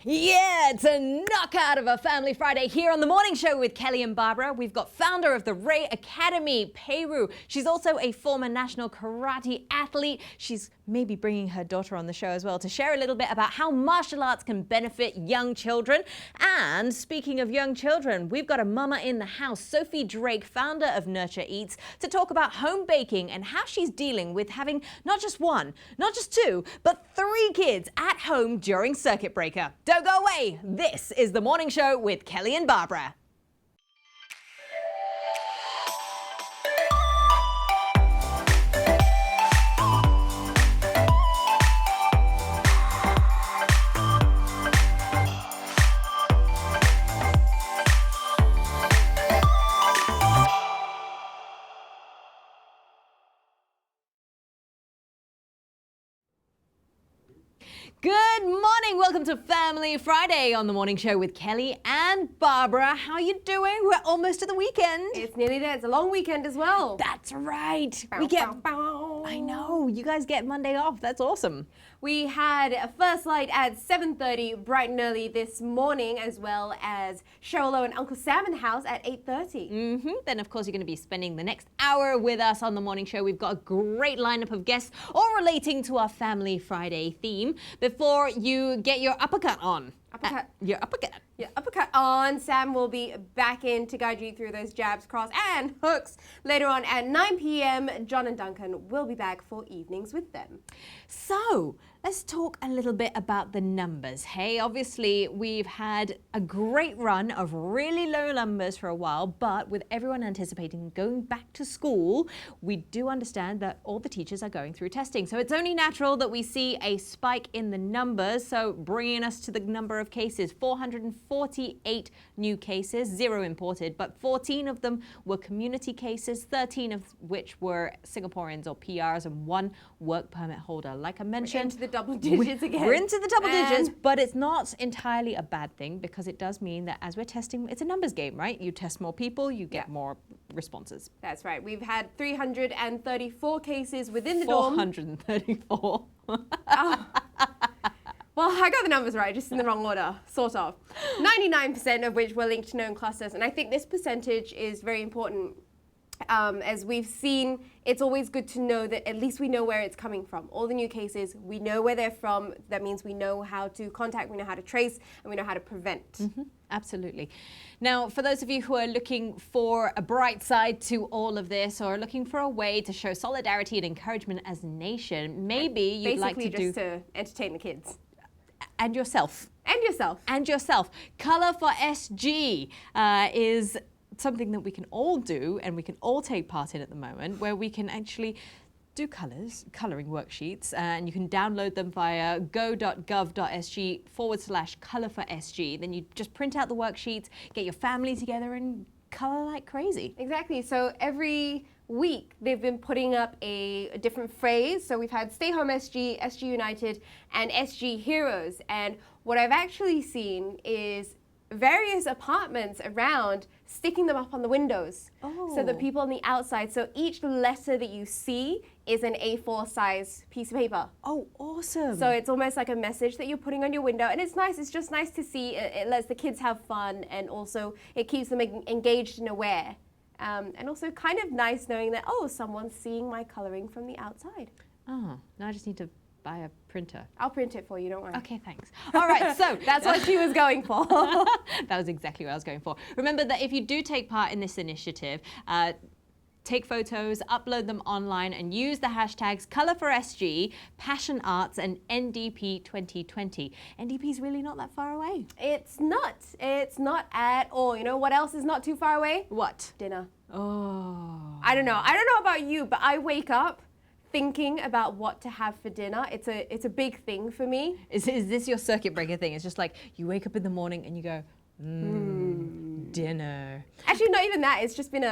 Yeah, it's a knockout of a Family Friday here on The Morning Show with Kelly and Barbara. We've got founder of the Ray Academy, Peiru. She's also a former national karate athlete. She's maybe bringing her daughter on the show as well to share a little bit about how martial arts can benefit young children. And speaking of young children, we've got a mama in the house, Sophie Drake, founder of Nurture Eats, to talk about home baking and how she's dealing with having not just one, not just two, but 3 kids at home during circuit breaker. Don't go away. This is The Morning Show with Kelly and Barbara. Good morning. Welcome to Family Friday on The Morning Show with Kelly and Barbara. How are you doing? We're almost to the weekend. It's nearly there. It's a long weekend as well. That's right. Bow, We get. bow, bow. I know. You guys get Monday off. That's awesome. We had a first light at 7:30 bright and early this morning, as well as Sholo and Uncle Sam in the house at 8:30. Then, of course, you're going to be spending the next hour with us on The Morning Show. We've got a great lineup of guests, all relating to our Family Friday theme. Before you get your uppercut on. Your uppercut. Yeah, uppercut on. Sam will be back in to guide you through those jabs, cross, and hooks. Later on at 9 p.m., John and Duncan will be back for evenings with them. So, let's talk a little bit about the numbers. Hey, obviously, we've had a great run of really low numbers for a while, but with everyone anticipating going back to school, we do understand that all the teachers are going through testing. So, it's only natural that we see a spike in the numbers. So, bringing us to the number of cases, 448 new cases, 0 imported, but 14 of them were community cases, 13 of which were Singaporeans or PRs and 1 work permit holder. Like I mentioned, Into the double digits again. we're into the double digits, but it's not entirely a bad thing because it does mean that as we're testing, it's a numbers game, right? You test more people, you get more responses. That's right. We've had 334 cases within the dorm. 434. Well, I got the numbers right, just in the wrong order, sort of. 99% of which were linked to known clusters. And I think this percentage is very important. As we've seen, it's always good to know that at least we know where it's coming from. All the new cases, we know where they're from. That means we know how to contact, we know how to trace, and we know how to prevent. Absolutely. Now, for those of you who are looking for a bright side to all of this or looking for a way to show solidarity and encouragement as a nation, maybe you'd like to Basically just to entertain the kids. And yourself. And yourself. And yourself. Color for SG is something that we can all do and we can all take part in at the moment, where we can actually do colouring worksheets, and you can download them via go.gov.sg/colour for SG. Then you just print out the worksheets, get your family together and colour like crazy. Exactly. So every week they've been putting up a different phrase. So we've had Stay Home SG, SG United, and SG Heroes. And what I've actually seen is various apartments around sticking them up on the windows. So the people on the outside. So each letter that you see is an A4 size piece of paper. Oh, awesome. So it's almost like a message that you're putting on your window. And it's nice. It's just nice to see. It lets the kids have fun, and also it keeps them engaged and aware. And also kind of nice knowing that, oh, someone's seeing my colouring from the outside. Oh, now I just need to buy a printer. I'll print it for you, don't worry. Okay, thanks. All right, so That's what she was going for. that was exactly what I was going for. Remember that if you do take part in this initiative, take photos, upload them online, and use the hashtags Colour4SG, Passion Arts, and NDP 2020. NDP is really not that far away. It's not. It's not at all. You know what else is not too far away? What? Dinner. Oh. I don't know. I don't know about you, but I wake up thinking about what to have for dinner. It's a big thing for me. Is this your circuit breaker thing? It's just like you wake up in the morning and you go, dinner. Actually, not even that. It's just been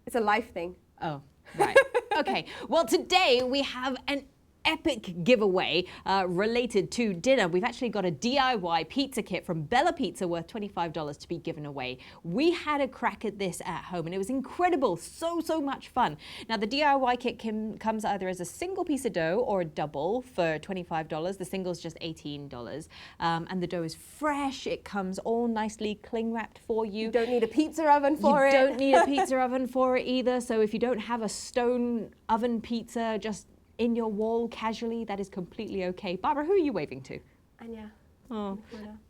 it's a life thing. Oh, right. Okay. Well, today we have an epic giveaway related to dinner. We've actually got a DIY pizza kit from Bella Pizza worth $25 to be given away. We had a crack at this at home and it was incredible. So much fun. Now the DIY kit comes either as a single piece of dough or a double for $25. The single's just $18. And the dough is fresh. It comes all nicely cling wrapped for you. You don't need a pizza oven for it. You don't need a pizza oven for it either. So if you don't have a stone oven pizza just in your wall casually, that is completely okay. Barbara, who are you waving to? Anya. Oh,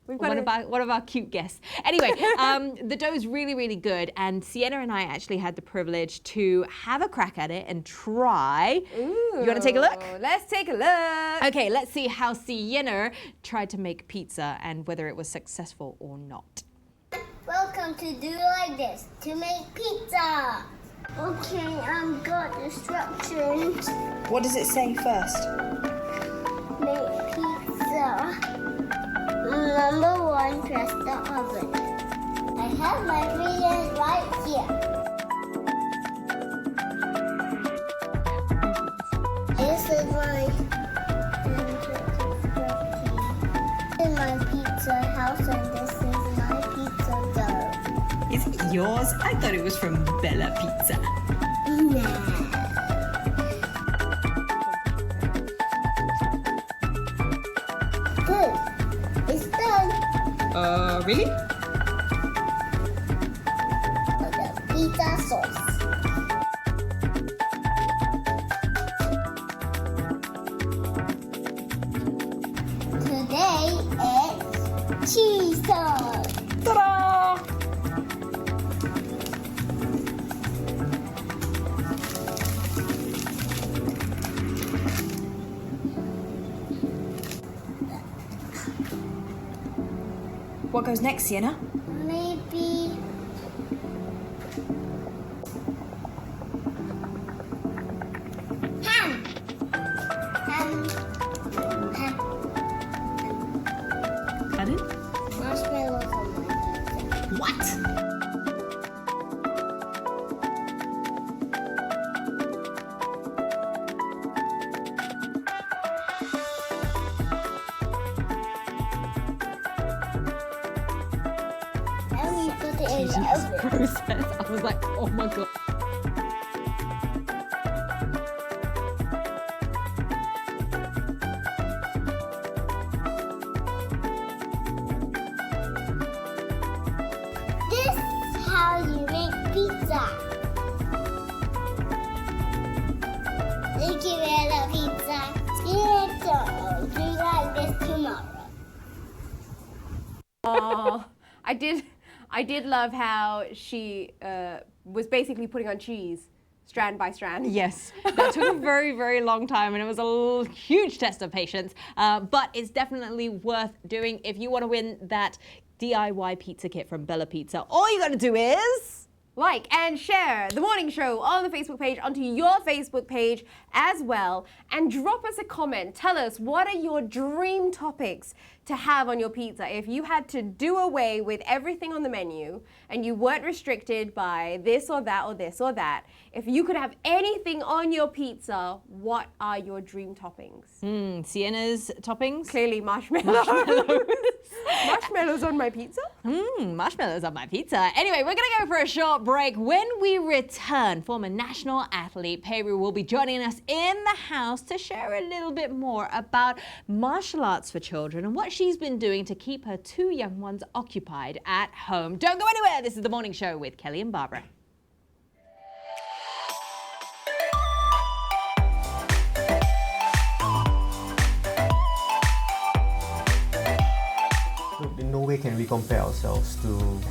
We've got one of our cute guests. Anyway, the dough is really good, and Sienna and I actually had the privilege to have a crack at it and try. Ooh, you want to take a look? Let's take a look. Okay, let's see how Sienna tried to make pizza and whether it was successful or not. Welcome to Do Like This to make pizza. Okay, got instructions. What does it say first? Make pizza. Number 1, press the oven. I have my ingredients right here. This is my pizza house and this is my pizza dough. Is it yours? I thought it was from Bella Pizza. Nah. Good. It's done. Really? The pizza sauce. Today it's cheese time. Ta-da! What goes next, Sienna? Maybe ham. Pardon? Marshmallows on my pizza. What? And we put it in the oven. Process. I was like, oh my god. This is how you make pizza. Thank you, Bella Pizza. See you tomorrow. Do like this tomorrow. Oh, I did love how she was basically putting on cheese strand by strand. Yes, that took a very long time and it was a huge test of patience, but it's definitely worth doing if you want to win that DIY pizza kit from Bella Pizza. All you got to do is... Like and share the morning show on the Facebook page onto your Facebook page as well, and drop us a comment. Tell us, what are your dream topics to have on your pizza? If you had to do away with everything on the menu and you weren't restricted by this or that or this or that, if you could have anything on your pizza, what are your dream toppings? Sienna's toppings? Clearly marshmallows. Marshmallows on my pizza? Marshmallows on my pizza. Anyway, we're going to go for a short break. When we return, former national athlete Peiru will be joining us in the house to share a little bit more about martial arts for children and what she's been doing to keep her 2 young ones occupied at home. Don't go anywhere. This is The Morning Show with Kelly and Barbara. In no way can we compare ourselves to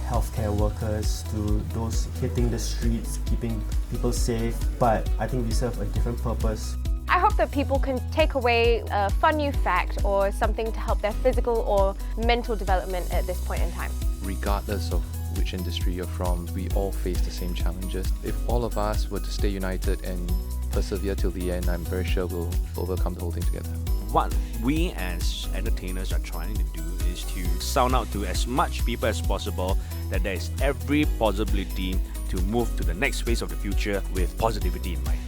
healthcare workers, to those hitting the streets, keeping people safe, but I think we serve a different purpose. I hope that people can take away a fun new fact or something to help their physical or mental development at this point in time. Regardless of which industry you're from, we all face the same challenges. If all of us were to stay united and persevere till the end, I'm very sure we'll overcome the whole thing together. What we as entertainers are trying to do is to sound out to as much people as possible that there is every possibility to move to the next phase of the future with positivity in mind.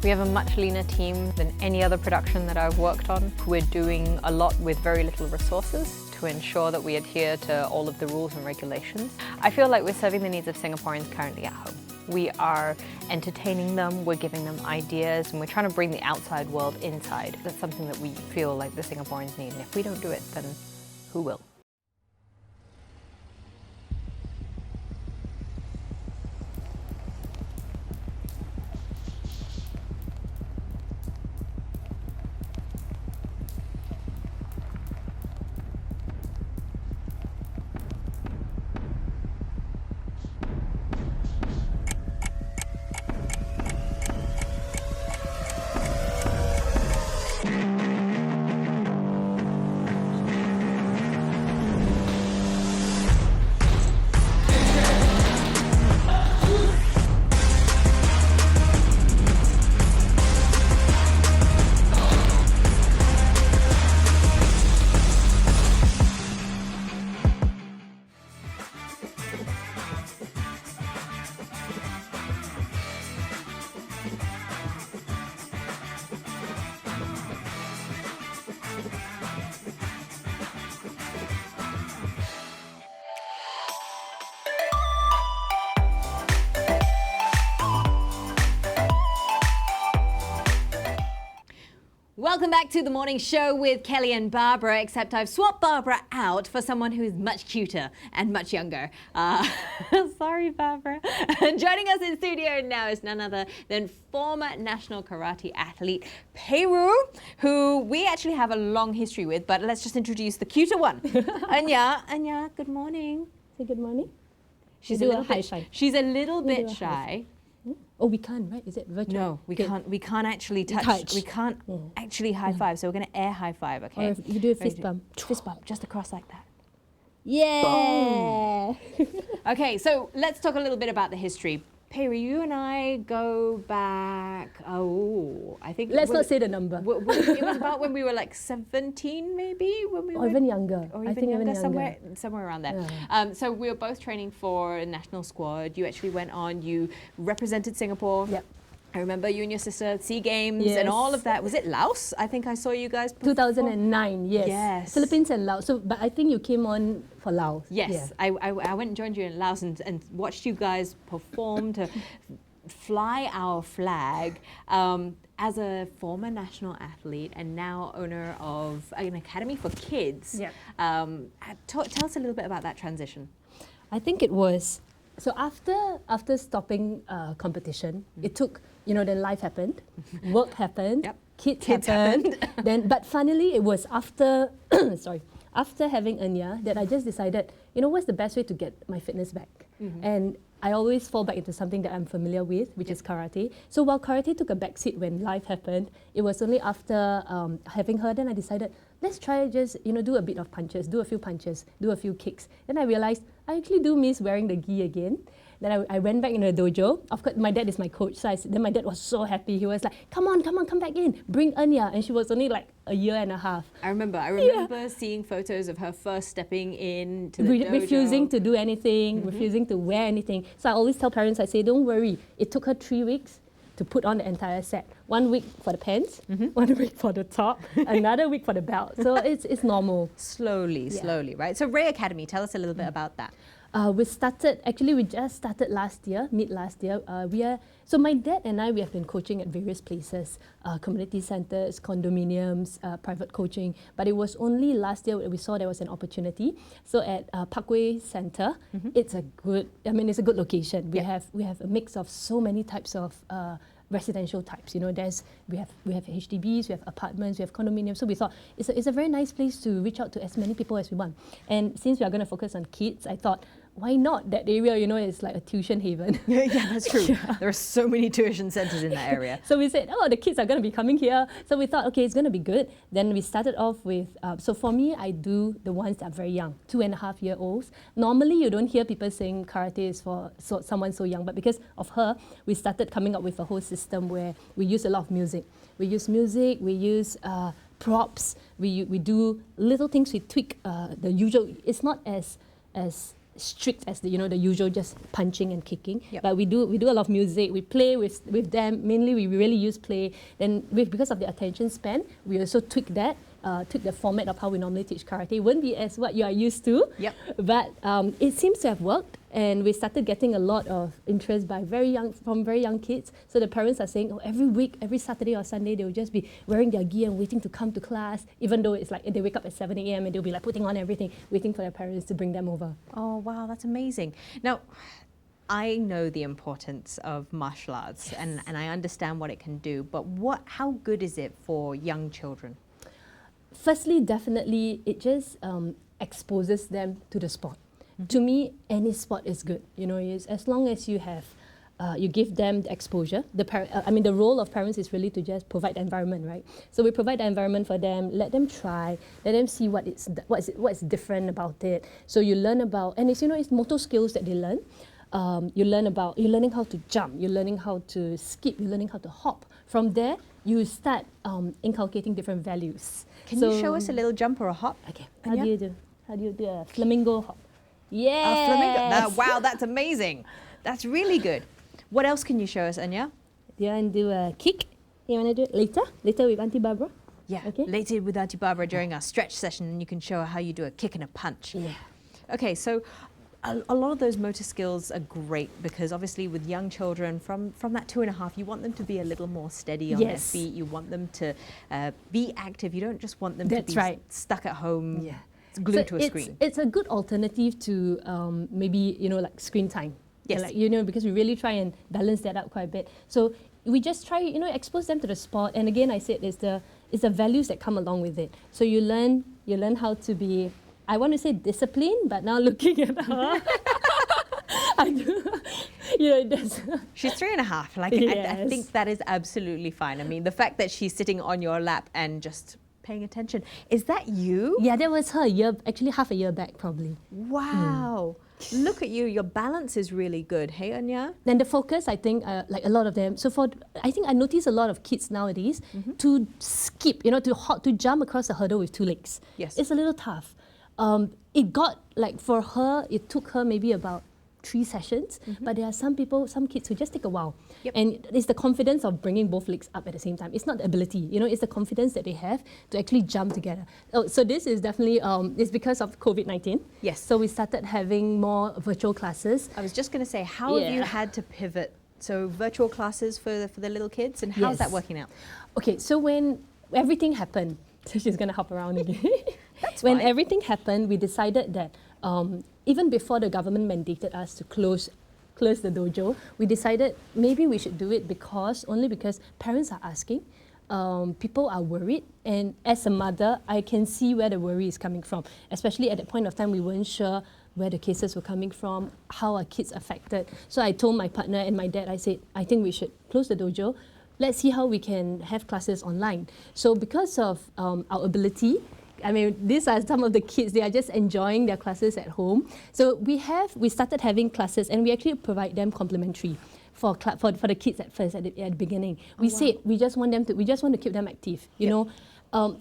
We have a much leaner team than any other production that I've worked on. We're doing a lot with very little resources to ensure that we adhere to all of the rules and regulations. I feel like we're serving the needs of Singaporeans currently at home. We are entertaining them, we're giving them ideas, and we're trying to bring the outside world inside. That's something that we feel like the Singaporeans need, and if we don't do it, then who will? Welcome back to the morning show with Kelly and Barbara, except I've swapped Barbara out for someone who is much cuter and much younger. Sorry, Barbara. And joining us in studio now is none other than former national karate athlete Peiru, who we actually have a long history with, but let's just introduce the cuter one. Anya, good morning. Say good morning. She's Do a a little high bit, five. she's a little We do bit a high shy. Oh, we can't, right? Is it virtual? No, we Okay. can't. We can't actually touch. Touch. We can't actually high five. So we're going to air high five. Okay. Or if you do a fist Ready? bump. Fist bump. Just across like that. Yeah. Okay, so let's talk a little bit about the history. Peiru, you and I go back. Oh, I think. Let's not say the number. It was about when we were like 17, maybe when we Or were. even younger. Or I even think younger, even younger. somewhere around there. Yeah. So we were both training for a national squad. You actually went on. You represented Singapore. Yep. I remember you and your sister at SEA Games and Yes. all of that. Was it Laos? I think I saw you guys perform. 2009, yes. Yes. Philippines and Laos. So, but I think you came on for Laos. Yes, Yeah. I went and joined you in Laos and watched you guys perform to fly our flag. As a former national athlete and now owner of an academy for kids, Yeah. tell us a little bit about that transition. I think it was, so after stopping competition, it took, then life happened, work happened, Yep. kids happened. But finally it was after, after having Anya that I just decided, what's the best way to get my fitness back? And I always fall back into something that I'm familiar with, which is karate. So while karate took a backseat when life happened, it was only after having her, then I decided, let's try just, do a bit of punches, do a few punches, do a few kicks. Then I realized I actually do miss wearing the gi again. Then I went back into the dojo. Of course, my dad is my coach, so then my dad was so happy. He was like, come on, come back in, bring Anya. And she was only like a year and a half. I remember seeing photos of her first stepping in to the dojo. Refusing to do anything, refusing to wear anything. So I always tell parents, I say, don't worry. It took her 3 weeks to put on the entire set. 1 week for the pants, 1 week for the top, another week for the belt. So it's normal. Slowly, right? So Ray Academy, tell us a little bit about that. We just started last year, mid last year. So my dad and I, we have been coaching at various places, community centers, condominiums, private coaching. But it was only last year we saw there was an opportunity. So at Parkway Centre, it's a good location. We have a mix of so many types of residential types. We have HDBs, we have apartments, we have condominiums. So we thought it's a very nice place to reach out to as many people as we want. And since we are going to focus on kids, I thought, why not? That area, is like a tuition haven. Yeah, that's true. There are so many tuition centers in that area. So we said, the kids are going to be coming here. So we thought, okay, it's going to be good. Then we started off with, so for me, I do the ones that are very young, 2.5-year-olds. Normally, you don't hear people saying karate is for someone so young, but because of her, we started coming up with a whole system where we use a lot of music. We use props, we do little things, we tweak the usual. It's not as strict as the the usual just punching and kicking. Yep. But we do a lot of music. We play with them. Mainly, we really use play. Then because of the attention span, we also tweak that. Took the format of how we normally teach karate. It won't be as what you are used to, Yep. but it seems to have worked, and we started getting a lot of interest from very young kids. So the parents are saying, every week, every Saturday or Sunday, they will just be wearing their gear and waiting to come to class, even though it's like they wake up at 7 a.m. and they'll be like putting on everything, waiting for their parents to bring them over. Oh, wow, that's amazing. Now, I know the importance of martial arts, and I understand what it can do, but how good is it for young children? Firstly, definitely, it just exposes them to the sport. To me, any sport is good. As long as you have, you give them the exposure. The role of parents is really to just provide the environment, right? So we provide the environment for them, let them try, let them see what's different about it. So you learn about, and it's motor skills that they learn. You're learning how to jump, you're learning how to skip, you're learning how to hop. From there, you start inculcating different values. Can you show us a little jump or a hop? Okay. How do you do a flamingo hop? Yeah. A flamingo. Wow, that's amazing. That's really good. What else can you show us, Anya? Do you want to do a kick? You want to do it later? Later with Auntie Barbara? Yeah. Okay. Later with Auntie Barbara during our stretch session, and you can show her how you do a kick and a punch. Yeah. Okay, so a lot of those motor skills are great because obviously with young children from that 2.5, you want them to be a little more steady on their feet. You want them to be active. You don't just want them to be stuck at home, glued to a screen. It's a good alternative to maybe like screen time. Yes. Because we really try and balance that out quite a bit. So we just try expose them to the sport. And again, I said it's the values that come along with it. So you learn how to be, I want to say disciplined, but now looking at her, I do. She's 3.5. I think that is absolutely fine. I mean, the fact that she's sitting on your lap and just paying attention. Is that you? Yeah, that was her half a year back probably. Wow. Look at you. Your balance is really good. Hey, Anya? Then the focus, I think, like a lot of them. So I think I notice a lot of kids nowadays to skip, to jump across a hurdle with 2 legs. Yes. It's a little tough. It got, for her, it took her maybe about 3 sessions, but there are some kids who just take a while. Yep. And it's the confidence of bringing both legs up at the same time. It's not the ability, it's the confidence that they have to actually jump together. So this is definitely, it's because of COVID-19. Yes. So we started having more virtual classes. I was just going to say, how have you had to pivot? So virtual classes for the little kids, and how's that working out? Okay, so when everything happened, so she's going to hop around again. That's when fine. everything happened, we decided that even before the government mandated us to close the dojo, we decided maybe we should do it only because parents are asking, people are worried, and as a mother, I can see where the worry is coming from. Especially at that point of time, we weren't sure where the cases were coming from, how are kids affected. So I told my partner and my dad, I said, I think we should close the dojo. Let's see how we can have classes online. So because of our ability, these are some of the kids, they are just enjoying their classes at home. So we started having classes, and we actually provide them complimentary for the kids at first, at the beginning. We said we just want to keep them active, you know.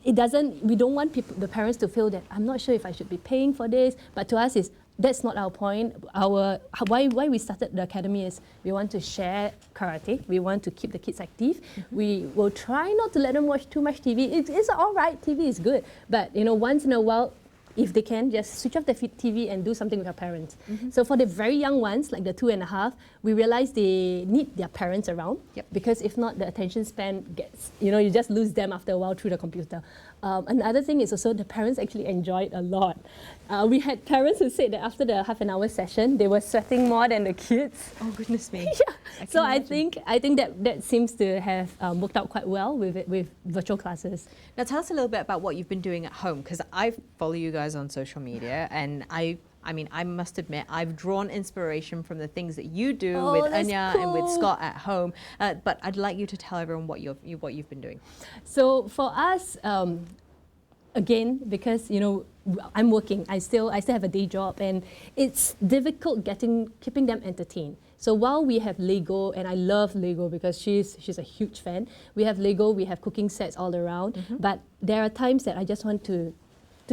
We don't want the parents to feel that I'm not sure if I should be paying for this, but to us that's not our point. Why we started the academy is we want to share karate. We want to keep the kids active. We will try not to let them watch too much TV. It's all right. TV is good, but once in a while, if they can, just switch off the TV and do something with our parents. So for the very young ones, like the 2.5, we realize they need their parents around. Yep. Because if not, the attention span gets, you just lose them after a while through the computer. Another thing is also the parents actually enjoy it a lot. We had parents who said that after the half-an-hour session, they were sweating more than the kids. Oh, goodness me. Yeah. So I think that seems to have worked out quite well with virtual classes. Now tell us a little bit about what you've been doing at home, because I follow you guys on social media, and I must admit, I've drawn inspiration from the things that you do with Anya and with Scott at home. But I'd like you to tell everyone what you've been doing. So for us, again, because I'm working, I still have a day job, and it's difficult keeping them entertained. So while we have Lego, and I love Lego because she's a huge fan. We have Lego, we have cooking sets all around, but there are times that I just want to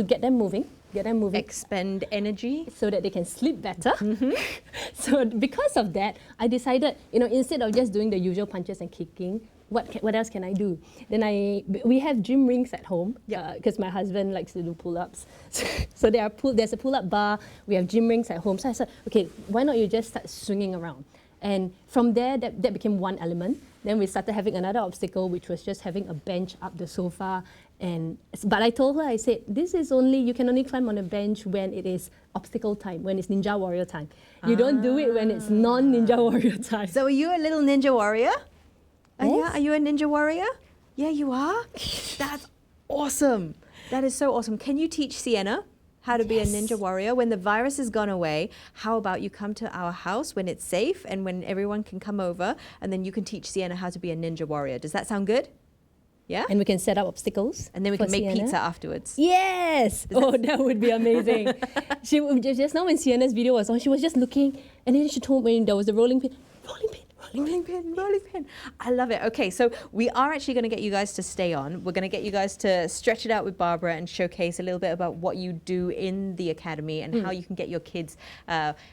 get them moving. get them moving. Expend energy. So that they can sleep better. So because of that, I decided, instead of just doing the usual punches and kicking, what else can I do? Then we have gym rings at home because my husband likes to do pull-ups. So there's a pull-up bar. We have gym rings at home. So I said, okay, why not you just start swinging around? And from there, that became one element. Then we started having another obstacle, which was just having a bench up the sofa. But I told her, I said, you can only climb on a bench when it is obstacle time, when it's Ninja Warrior time. You don't do it when it's non-Ninja Warrior time. So are you a little ninja warrior? Yes. Are you a ninja warrior? Yeah, you are? That's awesome. That is so awesome. Can you teach Sienna how to be a ninja warrior? When the virus has gone away, how about you come to our house when it's safe and when everyone can come over, and then you can teach Sienna how to be a ninja warrior. Does that sound good? Yeah? And we can set up obstacles. And then we can make Sienna. pizza afterwards. Yes! That would be amazing. Just now when Sienna's video was on, she was just looking, and then she told me there was a rolling pin. Rolling pin. I love it. Okay, so we are actually going to get you guys to stay on. We're going to get you guys to stretch it out with Barbara and showcase a little bit about what you do in the academy and how you can get your kids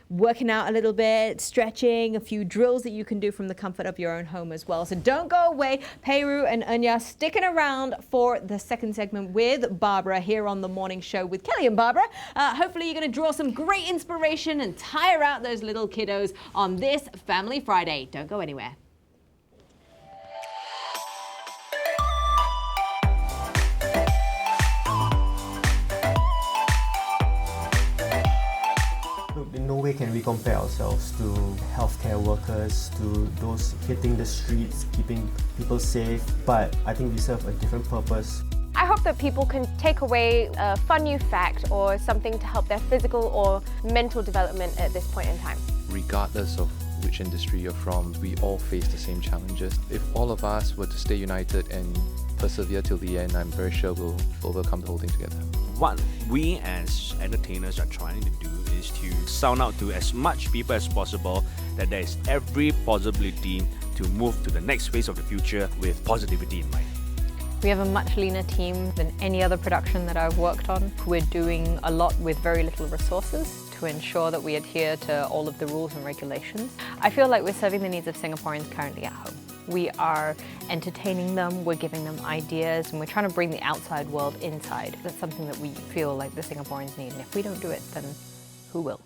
working out a little bit, stretching, a few drills that you can do from the comfort of your own home as well. So don't go away. Peiru and Anya sticking around for the second segment with Barbara here on The Morning Show with Kelly and Barbara. Hopefully you're going to draw some great inspiration and tire out those little kiddos on this Family Friday. Don't go anywhere. Look, in no way can we compare ourselves to healthcare workers, to those hitting the streets, keeping people safe, but I think we serve a different purpose. I hope that people can take away a fun new fact or something to help their physical or mental development at this point in time. Regardless of which industry you're from, we all face the same challenges. If all of us were to stay united and persevere till the end, I'm very sure we'll overcome the whole thing together. What we as entertainers are trying to do is to sound out to as much people as possible that there is every possibility to move to the next phase of the future with positivity in mind. We have a much leaner team than any other production that I've worked on. We're doing a lot with very little resources to ensure that we adhere to all of the rules and regulations. I feel like we're serving the needs of Singaporeans currently at home. We are entertaining them, we're giving them ideas, and we're trying to bring the outside world inside. That's something that we feel like the Singaporeans need, and if we don't do it, then who will?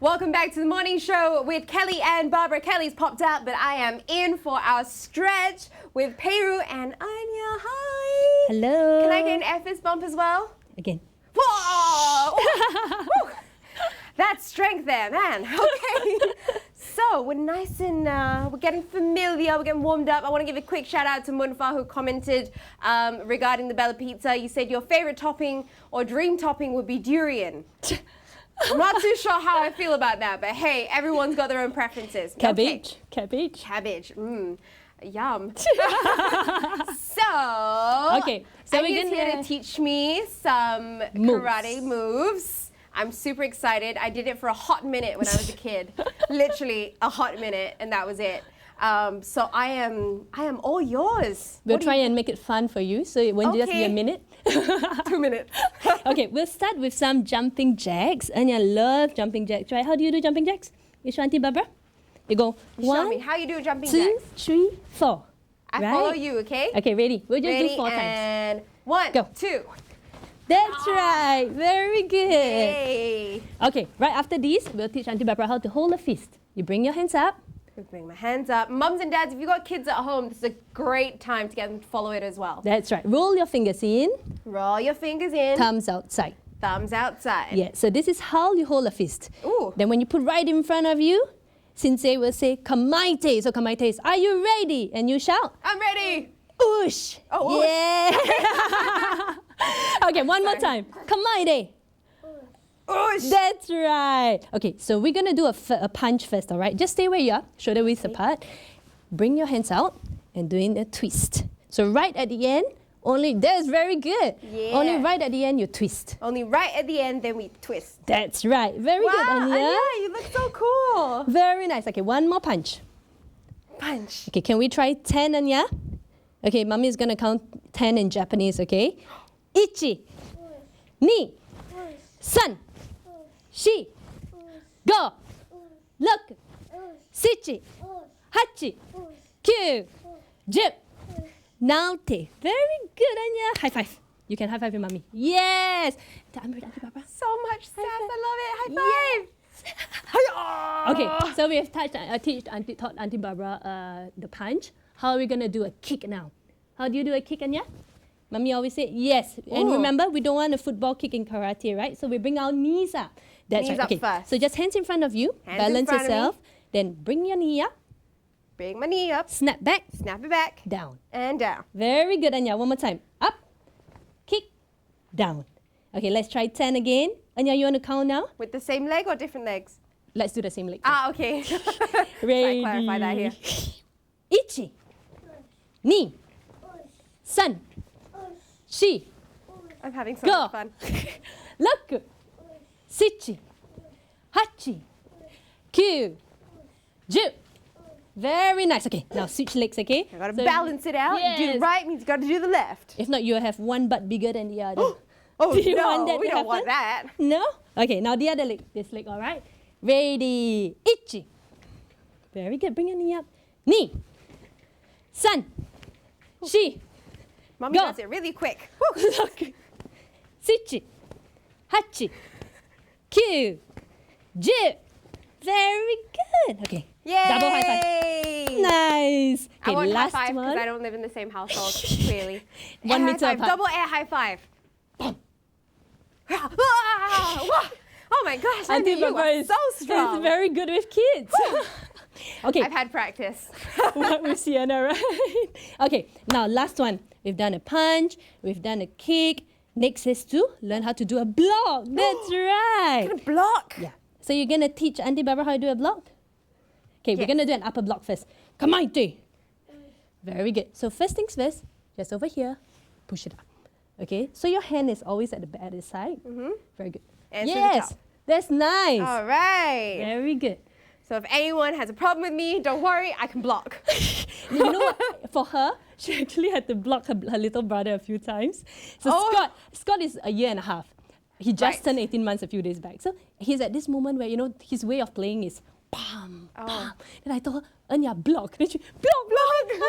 Welcome back to The Morning Show with Kelly and Barbara. Kelly's popped out, but I am in for our stretch with Peiru and Anya. Hi. Hello. Can I get an F fist bump as well? Again. Whoa! Woo. That's strength there, man. Okay. So we're nice and we're getting familiar, we're getting warmed up. I want to give a quick shout out to Munfa who commented regarding the Bella Pizza. You said your favorite topping or dream topping would be durian. I'm not too sure how I feel about that, but hey, everyone's got their own preferences. Cabbage. Okay. Cabbage. Yum. So so Anya's here to teach me some karate moves. I'm super excited. I did it for a hot minute when I was a kid. Literally a hot minute, and that was it. So I am all yours. We'll try and make it fun for you, so it won't just be a minute. 2 minutes. Okay, we'll start with some jumping jacks. Anya loves jumping jacks, right? How do you do jumping jacks? You show Auntie Barbara. You go Show me 1, how you do jumping 2, jacks. 3, 4. I right? follow you, okay? Okay, ready? We'll just Ready, do 4 times. and 1, Go. 2. That's right. Very good. Yay! Okay, right after this, we'll teach Auntie Barbara how to hold a fist. You bring your hands up. I bring my hands up. Mums and dads, if you've got kids at home, this is a great time to get them to follow it as well. That's right. Roll your fingers in. Roll your fingers in. Thumbs outside. Thumbs outside. Yeah, so this is how you hold a fist. Ooh. Then when you put right in front of you, Sensei will say, kamaite. So kamaite is, are you ready? And you shout, I'm ready. oosh. Oh, oosh. Yeah. Okay, one more time. Kamaite. Oosh. That's right. Okay, so we're going to do a punch first, all right? Just stay where you are, shoulder width apart. Bring your hands out and doing a twist. So right at the end, that's very good. Yeah. Only right at the end, you twist. Only right at the end, then we twist. That's right. Very good, Wow, Anya. Anya, you look so cool. Very nice. Okay, one more punch. Punch. Okay, can we try 10, Anya? Okay, Mommy is going to count 10 in Japanese, okay? Ichi, ni, san, shi, go, look, sichi, hachi, kyu, jip, naute. Very good, Anya. High five. You can high five your mommy. Yes. Auntie Barbara. So much sass. I love it. High five. Okay, so we have taught Auntie Barbara the punch. How are we going to do a kick now? How do you do a kick, Anya? Mommy always say yes. And Ooh. remember, we don't want a football kick in karate, right? So we bring our knees up. That's Knees right. up Okay. first. So just hands in front of you. Hands in balance front of me. yourself. Then bring your knee up. Bring my knee up. Snap back. Snap it back. Down. And down. Very good, Anya. One more time. Up. Kick. Down. Okay, let's try 10 again. Anya, you want to count now? With the same leg or different legs? Let's do the same leg. Ah, okay. Ready. clarify that here. Ichi. Ni. San. Shi. I'm having so Go. much fun. Look. Sichi. Hachi. Kyu. Ju. Very nice. Okay, now switch legs, okay? I gotta So- balance it out. You do the Yes. right means you gotta do the left. If not, you'll have one butt bigger than the other. Oh Do you no, want that we to don't want happen? that. No? Okay, now the other leg. This leg, all right? Ready. Ichi. Very good. Bring your knee up. Ni. San. Shi. Mommy Go. does it really quick. Look. Sichi. Hachi. Kyu. Ju. Very good. Okay. Yay! Double high five. Nice. I Okay, want high last five because one. I don't live in the same household, clearly. 1 Air high meter five. apart. Double air high five. Oh my gosh, Auntie, you Barbara are so strong. is very good with kids. Okay, I've had practice. what with Sienna, right? Okay, now last one. We've done a punch, we've done a kick. Next is to learn how to do a block. That's right. Block. Yeah. So you're gonna teach Auntie Barbara how to do a block? Okay, we're Yes. gonna do an upper block first. Come on, Very good. So first things first, just over here, push it up. Okay, so your hand is always at the side. Very good. And to the yes, top. that's nice. All right. Very good. So if anyone has a problem with me, don't worry, I can block. You know what? For her, she actually had to block her little brother a few times. So Oh. Scott is a year and a half. He just Right. turned 18 months a few days back. So he's at this moment where, you know, his way of playing is bam, bam. Then I told her, Anya, block. Then she, block. I'm blocking.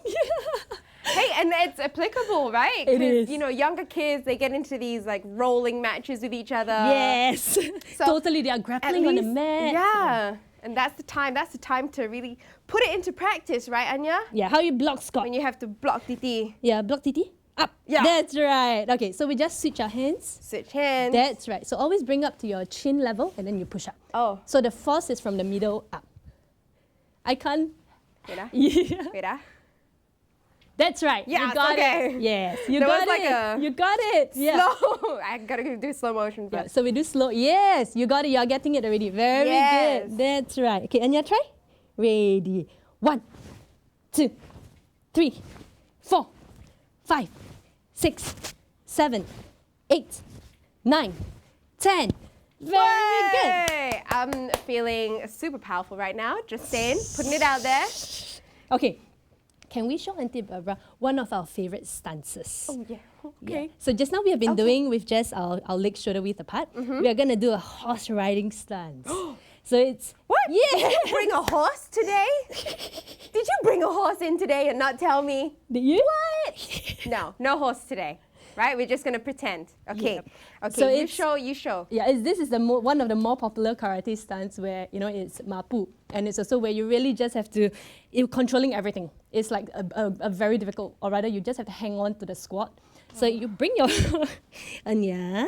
Yeah. Hey, and it's applicable, right? It 'Cause, is. You know, younger kids, they get into these like rolling matches with each other. Yes. So Totally, they are At grappling on the least- mat. Yeah. And that's the time to really put it into practice, right, Anya? Yeah, how you block Scott? When you have to block Titi. Yeah, block Titi. Up. Yeah. That's right. Okay, so we just switch our hands. Switch hands. That's right. So always bring up to your chin level and then you push up. Oh, So the force is from the middle up. I can't. wait ah. Yeah. Wait ah. That's right. Yes, you got okay. it. Yes, you There got was like it. a You got it. Yeah. Slow. I gotta do slow motion Yeah, first. so we do slow. Yes, you got it. You're getting it already. Very Yes. good. That's right. Okay, Anya, try. Ready. 1, 2, 3, 4, 5, 6, 7, 8, 9, 10. Very good. Hey, I'm feeling super powerful right now. Just saying, putting it out there. Okay, can we show Auntie Barbara one of our favorite stances? Oh yeah. Yeah. Okay. So just now we have been Okay. doing with just our legs shoulder width apart. We are going to do a horse riding stance. So it's What? Yeah. Did you bring a horse today? Did you bring a horse in today and not tell me? Did you? What? No horse today. Right? We're just gonna pretend. Okay. Yep. Okay. So you it's- show. Yeah, this is one of the more popular karate stunts where it's mapu, and it's also where you really just have to, you're controlling everything. It's like a very difficult, or rather, you just have to hang on to the squat. So you bring your Anya.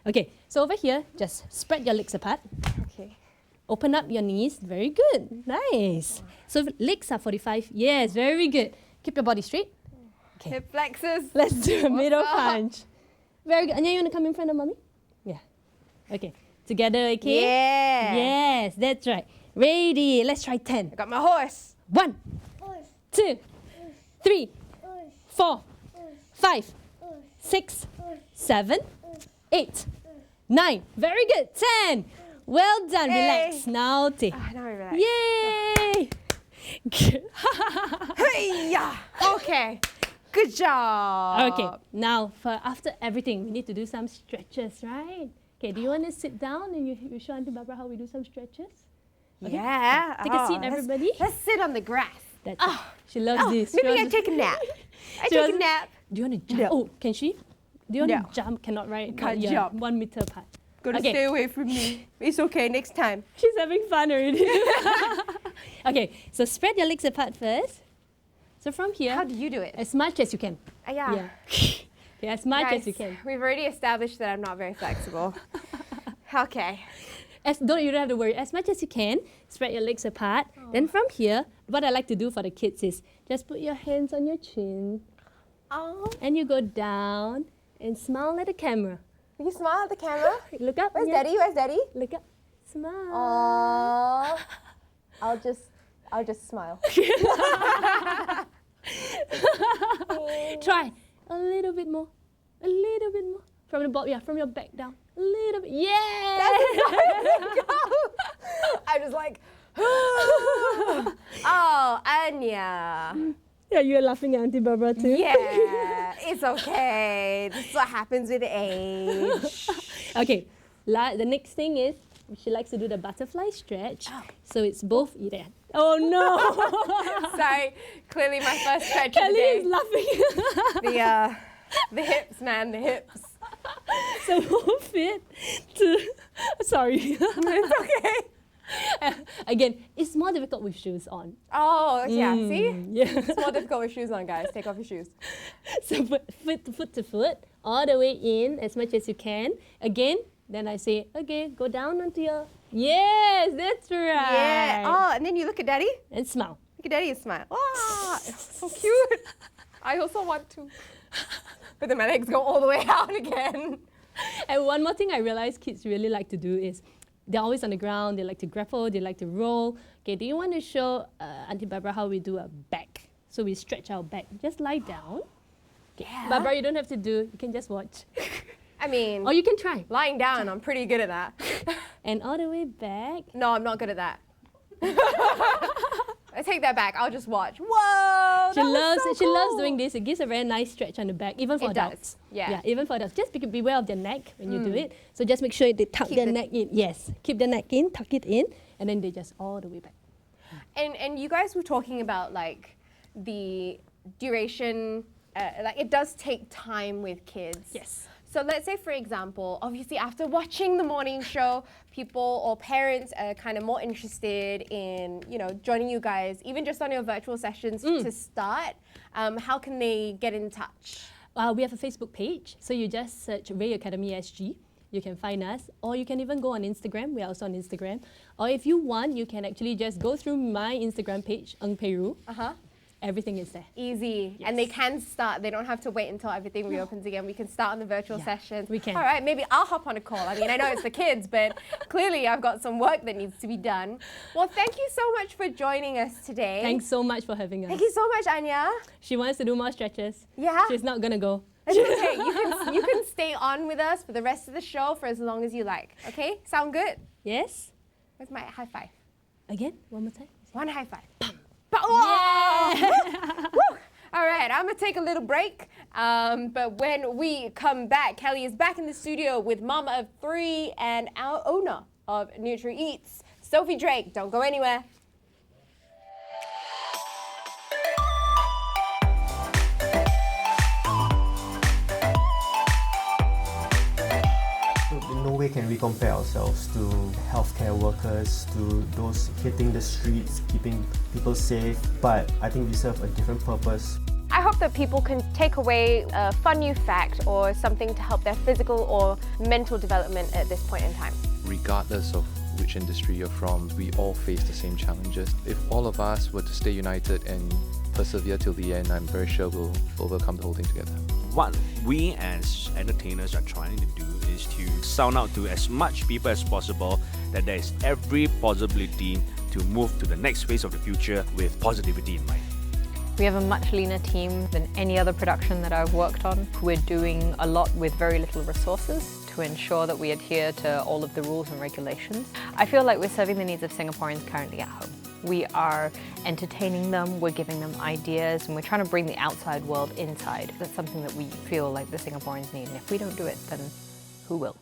Okay, so over here, just spread your legs apart. Okay. Open up your knees. Very good. Nice. So legs are 45. Yes, very good. Keep your body straight. Okay. Hip flexors. Let's do a middle up? punch. Very good. Anya, you want to come in front of mommy? Yeah. Okay. Together, okay? Yeah. Yes, that's right. Ready. Let's try 10. I got my horse. 1, 2, 3, 4, 5, 6, 7, 8, 9. Very good. 10. Well done. Hey. Relax. Now take. Now I relax. Yay! Hey-ya. Okay. Good job. Okay, now for after everything, we need to do some stretches, right? Okay, do you want to sit down and you show Auntie Barbara how we do some stretches? Okay. Yeah. Take a seat, everybody. Let's sit on the grass. That's it. She loves this. She Maybe I loves- take a nap. I She take a was- nap. Do you want to jump? No. Oh, can she? Do you want No. to jump? Cannot, right? Can't Yeah, jump. 1 meter apart. Gotta Okay. stay away from me. It's okay. Next time. She's having fun already. Okay, so spread your legs apart first. So from here, How do you do it? as much as you can. Yeah. Okay, as much Guys, as you can. we've already established that I'm not very flexible. Okay. You don't have to worry. As much as you can, spread your legs apart. Then from here, what I like to do for the kids is just put your hands on your chin Oh. and you go down and smile at the camera. You smile at the camera. Look up. Where's yeah. Daddy? Where's Daddy? Look up. Smile. Aww. I'll just smile. Try a little bit more. A little bit more. From the bottom, yeah, from your back down. A little bit. Yeah! I was like, oh, Anya. Yeah, you're laughing at Auntie Barbara too. Yeah, it's okay. This is what happens with age. Okay, the next thing is she likes to do the butterfly stretch. So it's both. Yeah. Oh no! Sorry, clearly my first stretch of Kelly the is laughing. day. The hips, man, the hips. So move it to. Sorry. It's okay. Again, it's more difficult with shoes on. Oh, yeah, see? Yeah. It's more difficult with shoes on, guys. Take off your shoes. So put foot to foot, all the way in as much as you can. Again, then I say, okay, go down onto your. Yes, that's right. Yeah. Oh, and then you look at Daddy. And smile. Look at Daddy and smile. Wow, it's so cute. I also want to. But then my legs go all the way out again. And one more thing I realize kids really like to do is they're always on the ground, they like to grapple, they like to roll. Okay, do you want to show Auntie Barbara how we do a back? So we stretch our back. Just lie down. Okay. Yeah. Barbara, you don't have to do, you can just watch. I mean, Or you can try. lying down, I'm pretty good at that. And all the way back. No, I'm not good at that. I take that back. I'll just watch. Whoa! She loves doing this. It gives a very nice stretch on the back, even for It does, adults. yeah. Yeah, even for adults. Just beware of their neck when you do it. So just make sure they tuck Keep their the- neck in. Yes, keep the neck in, tuck it in, and then they just all the way back. And you guys were talking about like the duration. Like it does take time with kids. Yes. So let's say, for example, obviously after watching the morning show, people or parents are kind of more interested in, joining you guys, even just on your virtual sessions to start. How can they get in touch? We have a Facebook page, so you just search Ray Academy SG. You can find us, or you can even go on Instagram. We are also on Instagram. Or if you want, you can actually just go through my Instagram page, Peiru. Everything is there. Easy. And they can start. They don't have to wait until everything reopens again. We can start on the virtual sessions. we can. All right, maybe I'll hop on a call. I mean, I know it's the kids, but clearly I've got some work that needs to be done. Well, thank you so much for joining us today. Thanks so much for having us. Thank you so much, Anya. She wants to do more stretches. Yeah. She's not gonna go. It's okay. You can stay on with us for the rest of the show for as long as you like. Okay? Sound good? Yes? Where's my high five? Again? One more time? One high five. Woo! All right, I'm gonna take a little break. But when we come back, Kelly is back in the studio with Mama of 3 and our owner of Nutri Eats. Sophie Drake. Don't go anywhere. In no way can we compare ourselves to healthcare workers, to those hitting the streets, keeping people safe, but I think we serve a different purpose. I hope that people can take away a fun new fact or something to help their physical or mental development at this point in time. Regardless of which industry you're from, we all face the same challenges. If all of us were to stay united and persevere till the end, I'm very sure we'll overcome the whole thing together. What we as entertainers are trying to do is to sound out to as much people as possible that there is every possibility to move to the next phase of the future with positivity in mind. We have a much leaner team than any other production that I've worked on. We're doing a lot with very little resources to ensure that we adhere to all of the rules and regulations. I feel like we're serving the needs of Singaporeans currently at home. We are entertaining them, we're giving them ideas, and we're trying to bring the outside world inside. That's something that we feel like the Singaporeans need, and if we don't do it, then who will?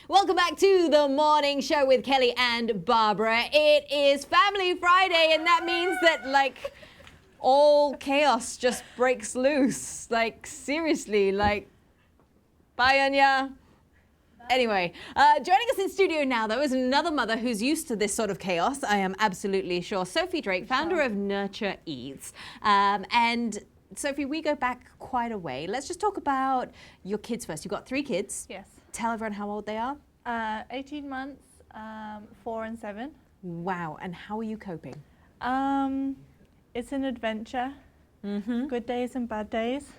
Welcome back to the morning show with Kelly and Barbara. It is Family Friday, and that means that, like, all chaos just breaks loose. Like, seriously, like, bye, Anya. Anyway, joining us in studio now, though, is another mother who's used to this sort of chaos, I am absolutely sure. Sophie Drake, founder of Nurture Eats. And Sophie, we go back quite a way. Let's just talk about your kids first. You've got 3 kids. Yes. Tell everyone how old they are. 18 months, 4 and 7. Wow, and how are you coping? It's an adventure. Mm-hmm. Good days and bad days.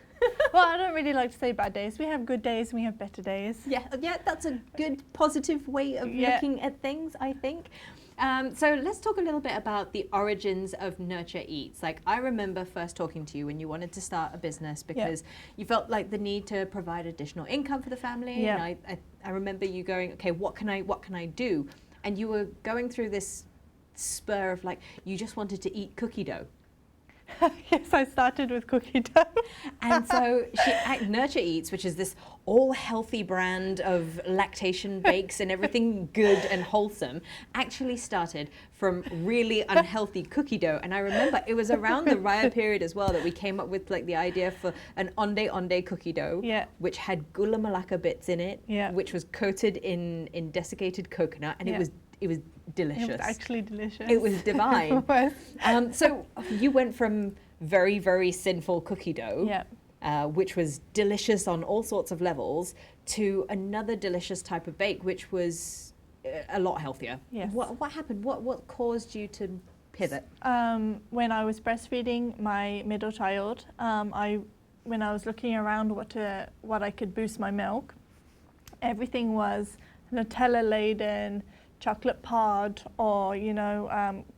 Well, I don't really like to say bad days. We have good days and we have better days. Yeah, that's a good, positive way of looking at things, I think. So let's talk a little bit about the origins of Nurture Eats. Like, I remember first talking to you when you wanted to start a business because you felt like the need to provide additional income for the family. Yeah. And I remember you going, okay, what can I do? And you were going through this spur of, like, you just wanted to eat cookie dough. Yes, I started with cookie dough. And so Nurture Eats, which is this all healthy brand of lactation bakes and everything good and wholesome, actually started from really unhealthy cookie dough. And I remember it was around the Raya period as well that we came up with, like, the idea for an onde cookie dough, which had gula melaka bits in it, which was coated in desiccated coconut, and it was delicious. It was actually delicious. It was divine. It was. So you went from very, very sinful cookie dough, which was delicious on all sorts of levels, to another delicious type of bake, which was a lot healthier. Yes. What happened? What caused you to pivot? When I was breastfeeding my middle child, when I was looking around what I could boost my milk, everything was Nutella laden, chocolate pod, or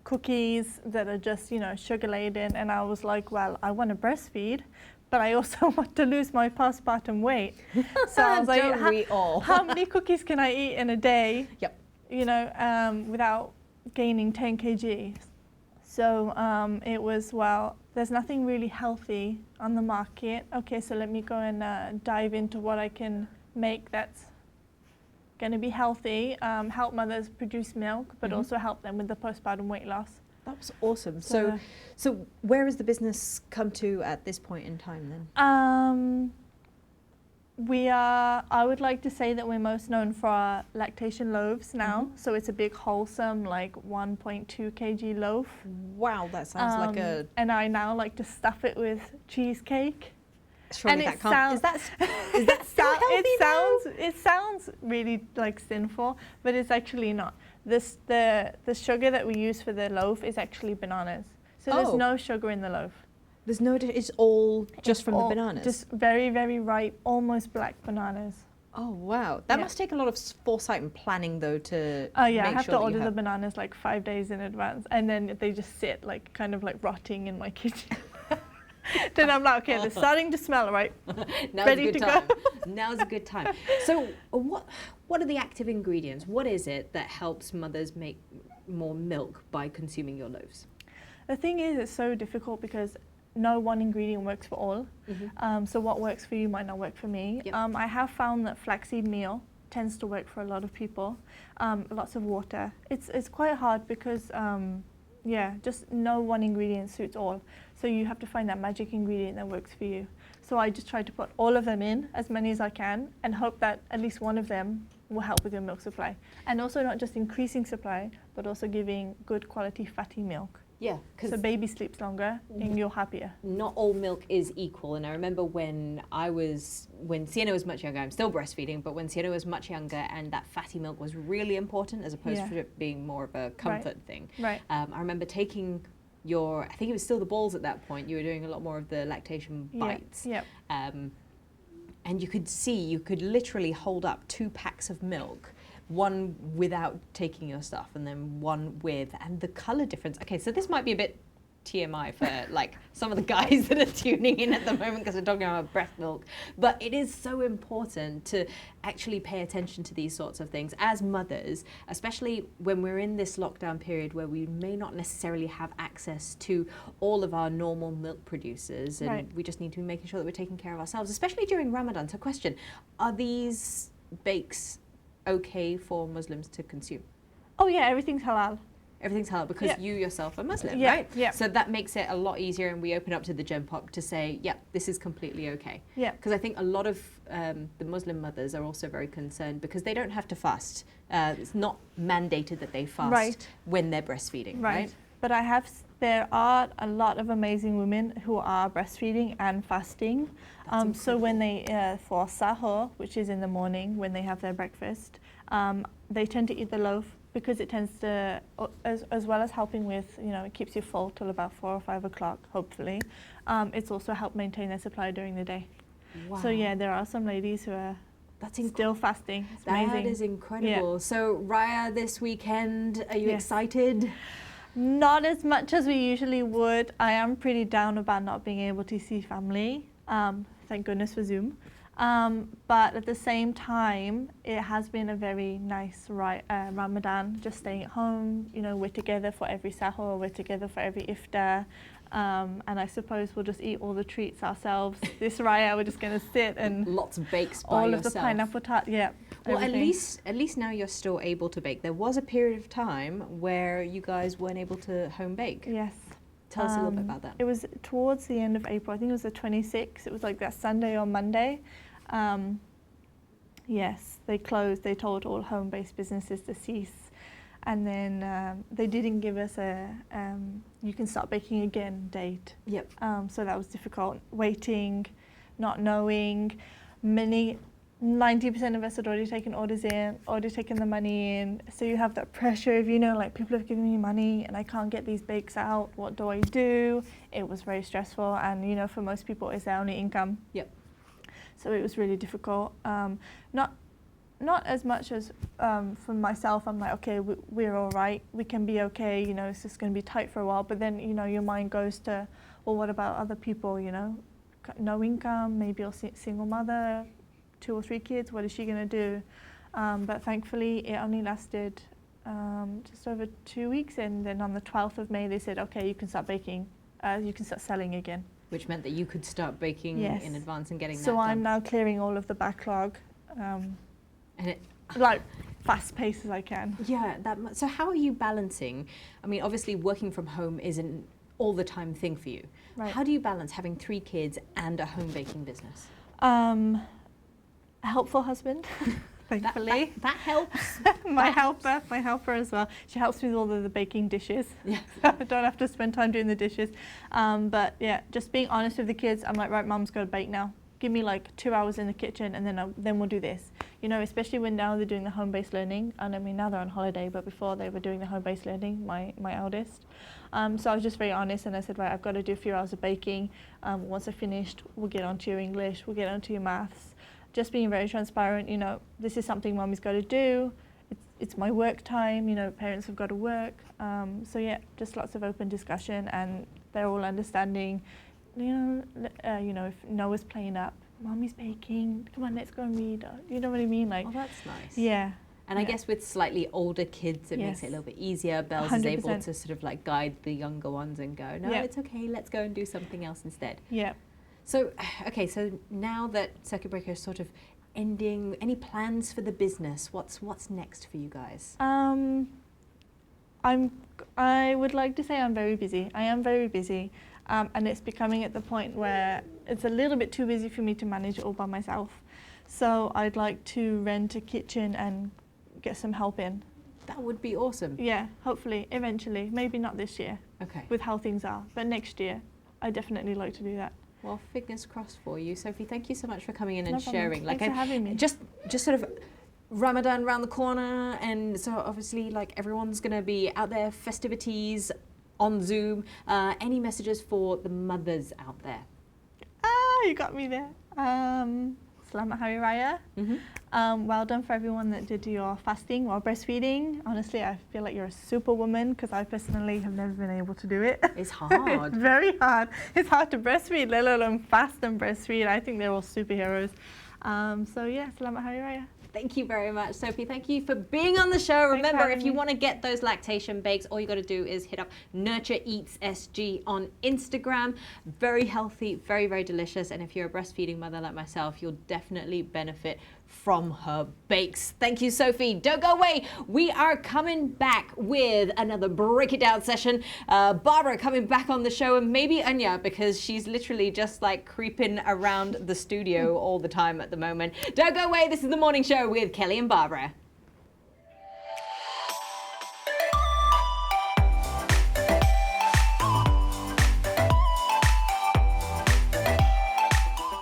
cookies that are just sugar laden, and I was like, well, I want to breastfeed, but I also want to lose my postpartum weight. So I was like, how many cookies can I eat in a day? Yep. Without gaining 10 kg. So it was, well, there's nothing really healthy on the market. Okay, so let me go and dive into what I can make that's going to be healthy, help mothers produce milk, but also help them with the postpartum weight loss. That was awesome. So where has the business come to at this point in time then? I would like to say that we're most known for our lactation loaves now. So it's a big wholesome, like 1.2 kg loaf. Wow, that sounds like a... And I now like to stuff it with cheesecake. Surely and that can't... Is that still healthy it sounds really like sinful, but it's actually not. The sugar that we use for the loaf is actually bananas. So there's no sugar in the loaf. There's no... It's all just from the bananas? Just very, very ripe, almost black bananas. Oh, wow. That must take a lot of foresight and planning, though, to Oh, yeah, make I have sure to that order the bananas like 5 days in advance, and then they just sit like kind of like rotting in my kitchen. Then I'm like, okay, they're starting to smell, right? Now's Ready a good to time. go. Now's a good time. So what are the active ingredients? What is it that helps mothers make more milk by consuming your loaves? The thing is, it's so difficult because no one ingredient works for all. So what works for you might not work for me. Yep. I have found that flaxseed meal tends to work for a lot of people. Lots of water. It's quite hard because just no one ingredient suits all. So you have to find that magic ingredient that works for you. So I just try to put all of them in, as many as I can, and hope that at least one of them will help with your milk supply. And also not just increasing supply, but also giving good quality fatty milk. Yeah, because So baby sleeps longer and you're happier. not all milk is equal. And I remember when Sienna was much younger, I'm still breastfeeding, but when Sienna was much younger and that fatty milk was really important as opposed to it being more of a comfort thing. Right. I remember taking I think it was still the balls at that point, you were doing a lot more of the lactation bites. Yeah. And you could literally hold up 2 packs of milk, one without taking your stuff and then one with, and the color difference. Okay, so this might be a bit TMI for like some of the guys that are tuning in at the moment because we're talking about breast milk, but it is so important to actually pay attention to these sorts of things as mothers, especially when we're in this lockdown period where we may not necessarily have access to all of our normal milk producers, and we just need to be making sure that we're taking care of ourselves, especially during Ramadan. So question, are these bakes okay for Muslims to consume? Oh yeah, everything's halal. Everything's halal because you yourself are Muslim, Yeah, right? yeah. So that makes it a lot easier, and we open up to the Gen Pop to say, yeah, this is completely okay. Yeah. Because I think a lot of the Muslim mothers are also very concerned because they don't have to fast. It's not mandated that they fast when they're breastfeeding, right? But there are a lot of amazing women who are breastfeeding and fasting. So when they, for sahur, which is in the morning when they have their breakfast, they tend to eat the loaf because it tends to, as well as helping with, it keeps you full till about 4 or 5 o'clock, hopefully. It's also helped maintain their supply during the day. Wow. So yeah, there are some ladies who are still fasting. It's amazing. That is incredible. Yeah. So Raya, this weekend, are you excited? Not as much as we usually would. I am pretty down about not being able to see family. Thank goodness for Zoom. But at the same time, it has been a very nice Ramadan, just staying at home. We're together for every sahur, we're together for every iftar. And I suppose we'll just eat all the treats ourselves. This Raya, we're just going to sit and... Lots of bakes by all yourself. of the pineapple tart, yeah. Well, everything. at least now you're still able to bake. There was a period of time where you guys weren't able to home bake. Yes. Tell us a little bit about that. It was towards the end of April. I think it was the 26th. It was like that Sunday or Monday. Yes, they closed. They told all home-based businesses to cease. And then they didn't give us a you can start baking again date. Yep. So that was difficult. Waiting, not knowing. 90% of us had already taken orders in, already taken the money in. So you have that pressure of, like people have given me money and I can't get these bakes out. What do I do? It was very stressful, and for most people it's their only income. Yep. So it was really difficult. Not as much as for myself, I'm like, okay, we're all right. We can be okay. It's just going to be tight for a while. But then, your mind goes to, well, what about other people? No income, maybe a single mother, 2 or 3 kids. What is she going to do? But thankfully, it only lasted just over 2 weeks. And then on the 12th of May, they said, okay, you can start baking. You can start selling again. Which meant that you could start baking in advance and getting that So done. I'm now clearing all of the backlog. And fast pace as I can. Yeah, so how are you balancing? I mean, obviously working from home isn't all the time thing for you. Right. How do you balance having 3 kids and a home baking business? A helpful husband, thankfully. That helps. my helper as well. She helps me with all of the baking dishes. Yeah. So I don't have to spend time doing the dishes. But yeah, just being honest with the kids. I'm like, right, Mum's got to bake now. Give me like 2 hours in the kitchen, and then we'll do this. You know, especially when now they're doing the home-based learning. And I mean, now they're on holiday, but before they were doing the home-based learning, my eldest. So I was just very honest, and I said, right, I've got to do a few hours of baking. Once I've finished, we'll get onto your English, we'll get onto your maths. Just being very transparent, you know, this is something Mummy's got to do. It's my work time, you know, parents have got to work. So yeah, just lots of open discussion, and they're all understanding. You know, if Noah's playing up, Mommy's baking, come on, let's go and read. You know what I mean? Like, Oh, that's nice. yeah. And I guess with slightly older kids, it makes it a little bit easier. Bells is able 100%. to sort of like guide the younger ones and go, no, Yeah. it's okay, let's go and do something else instead. Yeah. So, okay, so now that Circuit Breaker is sort of ending, any plans for the business? What's next for you guys? I would like to say I'm very busy. I am very busy. And it's becoming at the point where it's a little bit too busy for me to manage it all by myself. So I'd like to rent a kitchen and get some help in. That would be awesome. Yeah, hopefully, eventually. Maybe not this year, Okay. with how things are. But next year, I'd definitely like to do that. Well, fingers crossed for you. Sophie, thank you so much for coming in No and problem. sharing. Thanks for having me. Just sort of Ramadan around the corner, and so obviously like everyone's going to be out there, festivities on Zoom. Any messages for the mothers out there? You got me there. Selamat Hari Raya. Well done for everyone that did your fasting while breastfeeding. Honestly, I feel like you're a superwoman, because I personally have never been able to do it. It's hard. It's very hard. It's hard to breastfeed, let alone fast and breastfeed. I think they're all superheroes. So yeah, Selamat Hari Raya. Thank you very much, Sophie. Thank you for being on the show. Thanks for Remember, having if you me. want to get those lactation bakes, all you got to do is hit up Nurture Eats SG on Instagram. Very healthy, very, very delicious. And if you're a breastfeeding mother like myself, you'll definitely benefit from her bakes. Thank you, Sophie. Don't go away. We are coming back with another Break It Down session. Barbara coming back on the show, and maybe Anya, because she's literally just like creeping around the studio all the time at the moment. Don't go away. This is The Morning Show with Kelly and Barbara.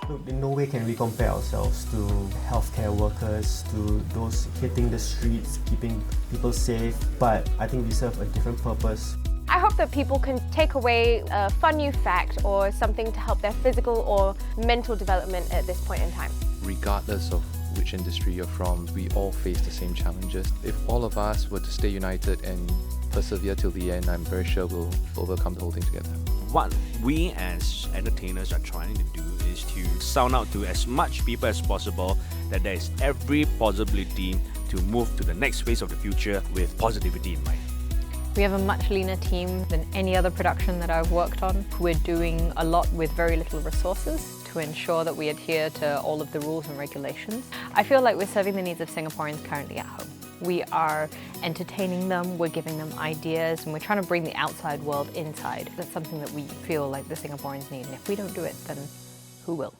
Look, in no way can we compare ourselves to healthcare workers, to those hitting the streets, keeping people safe, but I think we serve a different purpose. I hope that people can take away a fun new fact or something to help their physical or mental development at this point in time. Regardless of which industry you're from, we all face the same challenges. If all of us were to stay united and persevere till the end, I'm very sure we'll overcome the whole thing together. What we as entertainers are trying to do is to sound out to as much people as possible that there is every possibility to move to the next phase of the future with positivity in mind. We have a much leaner team than any other production that I've worked on. We're doing a lot with very little resources to ensure that we adhere to all of the rules and regulations. I feel like we're serving the needs of Singaporeans currently at home. We are entertaining them, we're giving them ideas, and we're trying to bring the outside world inside. That's something that we feel like the Singaporeans need, and if we don't do it, then who will?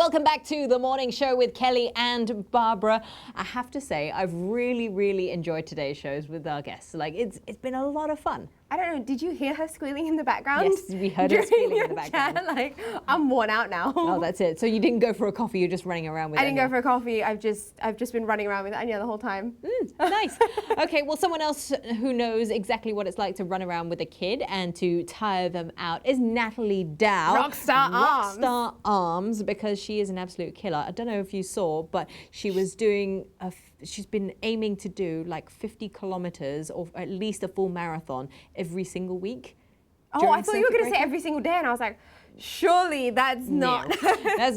Welcome back to the morning show with Kelly and Barbara. I have to say, I've really enjoyed today's shows with our guests. Like, it's been a lot of fun. I don't know, did you hear her squealing in the background? Yes, we heard her squealing in the During your background. chat? Like, I'm worn out now. Oh, that's it. So you didn't go for a coffee, you're just running around with I didn't go Anya. for a coffee. I've just been running around with Anya the whole time. Nice. Okay, well, someone else who knows exactly what it's like to run around with a kid and to tire them out is Natalie Dau. Rockstar Arms, because she is an absolute killer. I don't know if you saw, but she was doing she's been aiming to do like 50 kilometers or at least a full marathon every single week. Oh, I thought you were going to say every single day, and I was like, surely that's not.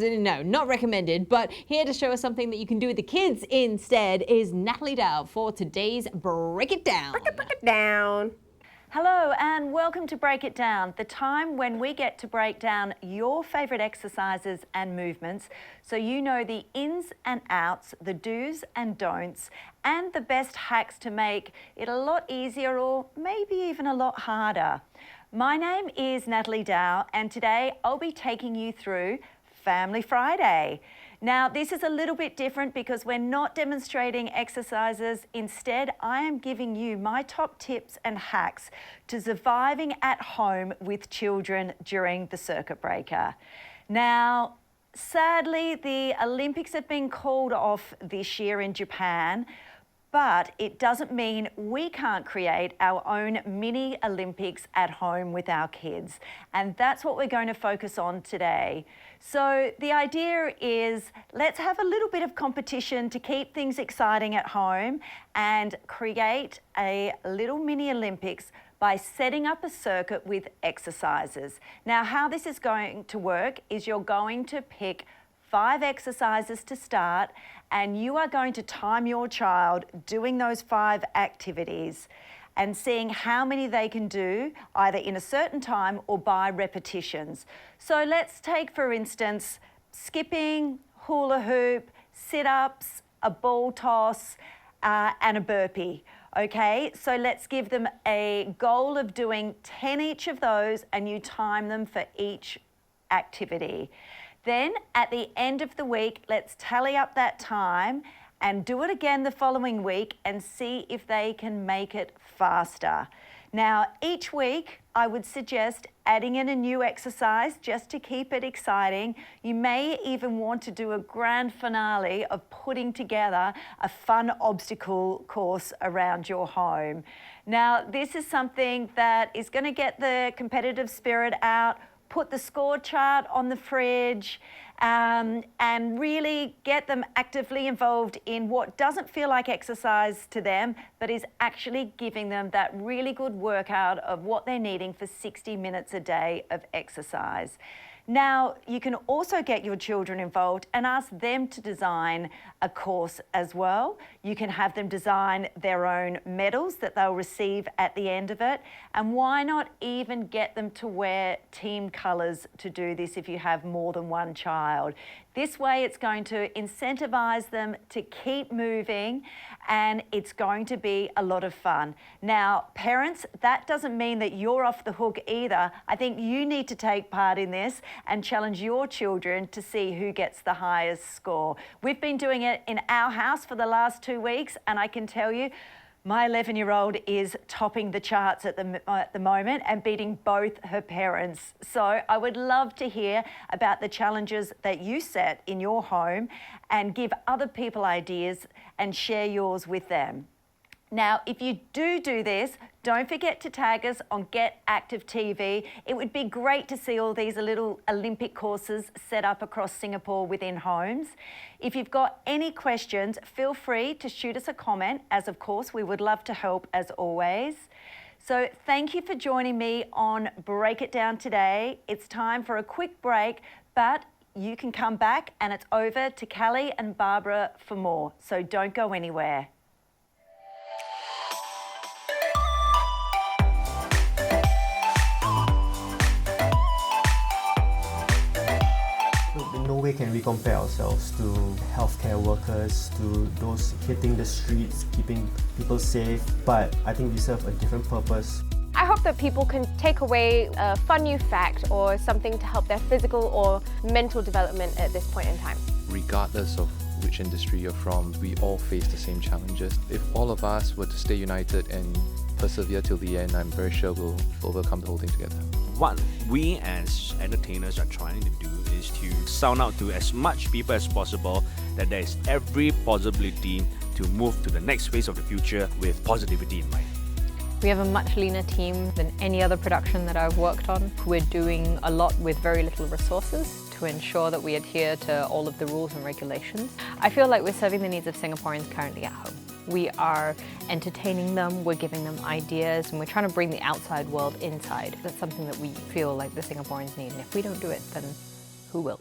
No, not recommended. But here to show us something that you can do with the kids instead is Natalie Dau for today's Break It Down. Break it down. Hello and welcome to Break It Down, the time when we get to break down your favourite exercises and movements so you know the ins and outs, the do's and don'ts, and the best hacks to make it a lot easier or maybe even a lot harder. My name is Natalie Dau and today I'll be taking you through Family Friday. Now, this is a little bit different because we're not demonstrating exercises. Instead, I am giving you my top tips and hacks to surviving at home with children during the circuit breaker. Now, sadly, the Olympics have been called off this year in Japan, but it doesn't mean we can't create our own mini Olympics at home with our kids. And that's what we're going to focus on today. So the idea is let's have a little bit of competition to keep things exciting at home and create a little mini Olympics by setting up a circuit with exercises. Now, how this is going to work is you're going to pick 5 exercises to start, and you are going to time your child doing those 5 activities and seeing how many they can do either in a certain time or by repetitions. So let's take, for instance, skipping, hula hoop, sit-ups, a ball toss, and a burpee. Okay, so let's give them a goal of doing 10 each of those, and you time them for each activity. Then at the end of the week, let's tally up that time and do it again the following week and see if they can make it faster. Now, each week, I would suggest adding in a new exercise just to keep it exciting. You may even want to do a grand finale of putting together a fun obstacle course around your home. Now, this is something that is going to get the competitive spirit out, put the score chart on the fridge, and really get them actively involved in what doesn't feel like exercise to them, but is actually giving them that really good workout of what they're needing for 60 minutes a day of exercise. Now, you can also get your children involved and ask them to design a course as well. You can have them design their own medals that they'll receive at the end of it. And why not even get them to wear team colours to do this if you have more than one child? This way it's going to incentivise them to keep moving, and it's going to be a lot of fun. Now, parents, that doesn't mean that you're off the hook either. I think you need to take part in this and challenge your children to see who gets the highest score. We've been doing it in our house for the last 2 weeks, and I can tell you, my 11-year-old is topping the charts at the moment and beating both her parents. So I would love to hear about the challenges that you set in your home and give other people ideas and share yours with them. Now, if you do this, don't forget to tag us on Get Active TV. It would be great to see all these little Olympic courses set up across Singapore within homes. If you've got any questions, feel free to shoot us a comment, as of course we would love to help as always. So thank you for joining me on Break It Down today. It's time for a quick break, but you can come back and it's over to Kelly and Barbara for more. So don't go anywhere. In no way can we compare ourselves to healthcare workers, to those hitting the streets, keeping people safe, but I think we serve a different purpose. I hope that people can take away a fun new fact or something to help their physical or mental development at this point in time. Regardless of which industry you're from, we all face the same challenges. If all of us were to stay united and persevere till the end, I'm very sure we'll overcome the whole thing together. What we as entertainers are trying to do is to sound out to as much people as possible that there is every possibility to move to the next phase of the future with positivity in mind. We have a much leaner team than any other production that I've worked on. We're doing a lot with very little resources to ensure that we adhere to all of the rules and regulations. I feel like we're serving the needs of Singaporeans currently at home. We are entertaining them, we're giving them ideas, and we're trying to bring the outside world inside. That's something that we feel like the Singaporeans need, and if we don't do it, then who will?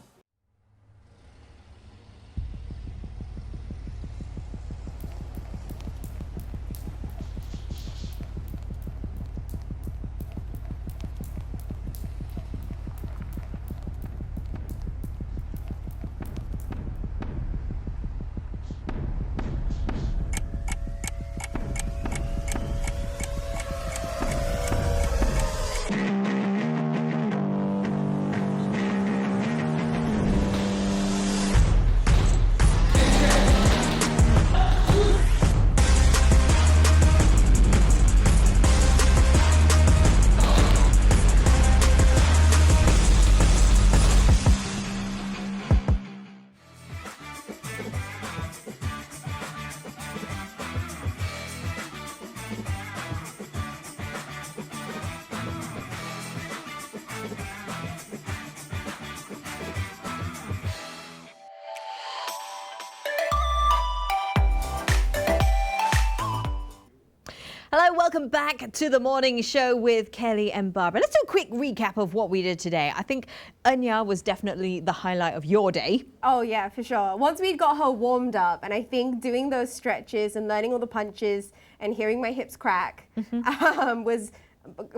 Hello, welcome back to the morning show with Kelly and Barbara. Let's do a quick recap of what we did today. I think Anya was definitely the highlight of your day. Oh yeah, for sure. Once we'd got her warmed up, and I think doing those stretches and learning all the punches and hearing my hips crack was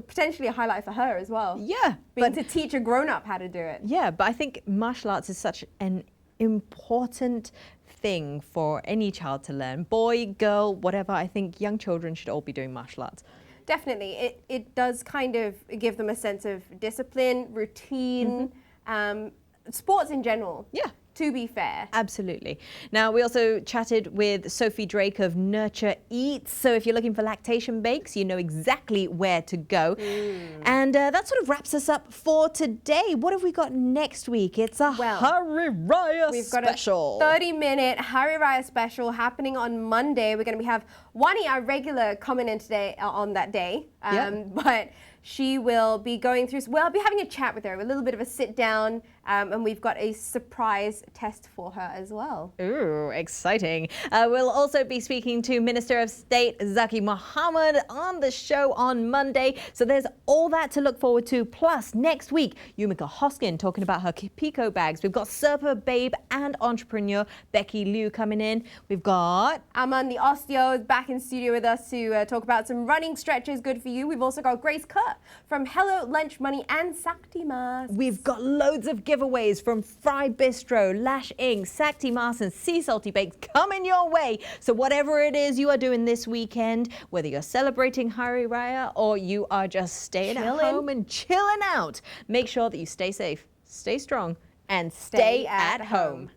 potentially a highlight for her as well. Yeah. But to teach a grown-up how to do it. Yeah, but I think martial arts is such an important thing for any child to learn. Boy, girl, whatever. I think young children should all be doing martial arts. Definitely. It does kind of give them a sense of discipline, routine, sports in general. Yeah. To be fair. Absolutely. Now, we also chatted with Sophie Drake of Nurture Eats. So if you're looking for lactation bakes, you know exactly where to go. And that sort of wraps us up for today. What have we got next week? It's a Hari Raya We've special. got a 30-minute Hari Raya special happening on Monday. We're going to have Wani, our regular, coming in today on that day. But she will be going through, well, I'll be having a chat with her, a little bit of a sit down, and we've got a surprise test for her as well. Ooh, exciting. We'll also be speaking to Minister of State Zaki Mohammed on the show on Monday. So there's all that to look forward to. Plus, next week, Yumika Hoskin talking about her Pico bags. We've got Serpa Babe and entrepreneur Becky Liu coming in. We've got Aman the osteo is back in studio with us to talk about some running stretches good for you. We've also got Grace Kerr from Hello Lunch Money and Sakti Mas. We've got loads of giveaways from Fry Bistro, Lash Inc., Sakti Mas and Sea Salty Bakes coming your way. So whatever it is you are doing this weekend, whether you're celebrating Hari Raya or you are just staying at home and chilling out, make sure that you stay safe, stay strong, and stay at home.